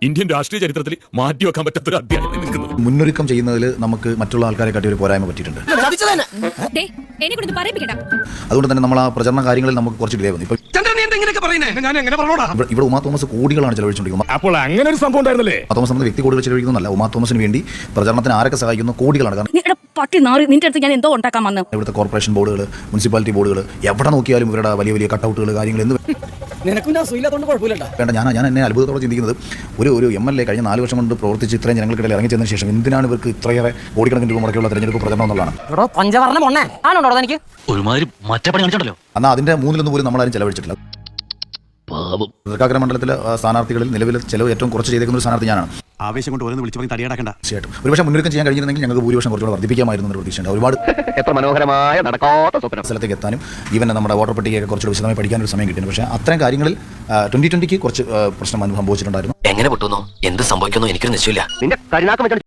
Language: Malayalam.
ഇന്ത്യൻ രാഷ്ട്രീയ ചരിത്രത്തിൽ മാറ്റിവെക്കാൻ പറ്റാത്തൊരു അധ്യായം നിൽക്കുന്നു. മുന്നൊരുക്കം ചെയ്യുന്നതിൽ നമുക്ക് മറ്റുള്ള ആൾക്കാരെ കാട്ടി ഒരു പോരായ്മ പറ്റിയിട്ടുണ്ട്. അതുകൊണ്ട് തന്നെ നമ്മൾ ആ പ്രചരണ കാര്യങ്ങളിൽ നമുക്ക് കുറച്ച് ഡിലേ വന്നു. ഇവിടെ ഉമാ തോമസ് കോടികളാണ് ചെലവഴിച്ചുകൊണ്ടിരിക്കുന്നത്. അപ്പോൾ അങ്ങനെ ഒരു സംഭവം ഉണ്ടായിരുന്നല്ലേ? ഉമാ തോമസ് എന്ന വ്യക്തി കോടികൾ ചെലവഴിക്കുന്നതല്ല, ഉമാ തോമസിന് വേണ്ടി പ്രചരണത്തിന് ആരൊക്കെ സഹായിക്കുന്നു കോടികളാണ്. കാരണം പട്ടി നാറി നിന്റെ അടുത്ത് ഞാൻ എന്തോ ഉണ്ടാക്കാൻ വന്നു. ഇവിടുത്തെ കോർപ്പറേഷൻ ബോർഡുകൾ, മുനിസിപ്പാലിറ്റി ബോർഡുകൾ, എവിടെ നോക്കിയാലും ഇവരുടെ വലിയ വലിയ കട്ടൗട്ടുകൾ, കാര്യങ്ങൾ എന്ന് വേണ്ട. ഞാൻ എന്നെ അത്ഭുതത്തോടെ ചിന്തിക്കുന്നത് ഒരു MLA കഴിഞ്ഞ 4 വർഷം കൊണ്ട് പ്രവർത്തിച്ച് ഇത്രയും ജനങ്ങൾക്കിടയിൽ ഇറങ്ങി ചെന്നതിന് ശേഷം എന്തിനാണ് ഇവർക്ക് ഇത്രയേറെ കോടിക്കണക്കിന് രൂപ മുടക്കിയുള്ള തെരഞ്ഞെടുപ്പ് പ്രചരണം എന്നുള്ളതാണ്. എന്നാൽ അതിന്റെ 1/3 പോലും നമ്മളാരും ചെലവഴിച്ചിട്ടില്ല. തൃക്കാക്കര മണ്ഡലത്തിലെ സ്ഥാനാർത്ഥികളിൽ നിലവിലെ ചെലവ് ഏറ്റവും കുറച്ച് ചെയ്തേക്കുന്ന ഒരു സ്ഥാനാർത്ഥി ഞാനാണ്. ആവേശം കൊണ്ട് ഓരോന്ന് വിളിച്ചു പറഞ്ഞ് തടിയാടാക്കണ്ട. തീർച്ചയായിട്ടും ഒരുപക്ഷെ മുന്നൊരുക്കം ചെയ്യാൻ കഴിഞ്ഞിരുന്നെങ്കിൽ ഞങ്ങൾക്ക് ഭൂരിപക്ഷം കുറച്ചുകൂടെ വർദ്ധിപ്പിക്കാമായിരുന്നു എന്നൊരു പ്രതീക്ഷയുണ്ട്. ഒരുപാട് എത്ര മനോഹരമായ നടക്കാത്ത സ്വപ്നം. സ്ഥലത്തേക്ക് എത്താനും ഈവൻ നമ്മുടെ വോട്ടർ പട്ടികയൊക്കെ കുറച്ചുകൂടി വിശദമായി പഠിക്കാനൊരു സമയം കിട്ടിയിരുന്നു. പക്ഷേ അത്തരം കാര്യങ്ങളിൽ 2020 കുറച്ച് പ്രശ്നം സംഭവിച്ചിട്ടുണ്ടായിരുന്നു. എങ്ങനെ പൊട്ടുന്നു, എന്ത് സംഭവിക്കുന്നു എനിക്കൊരു നിശ്ചയമില്ല. നിന്റെ കരിനാക്കം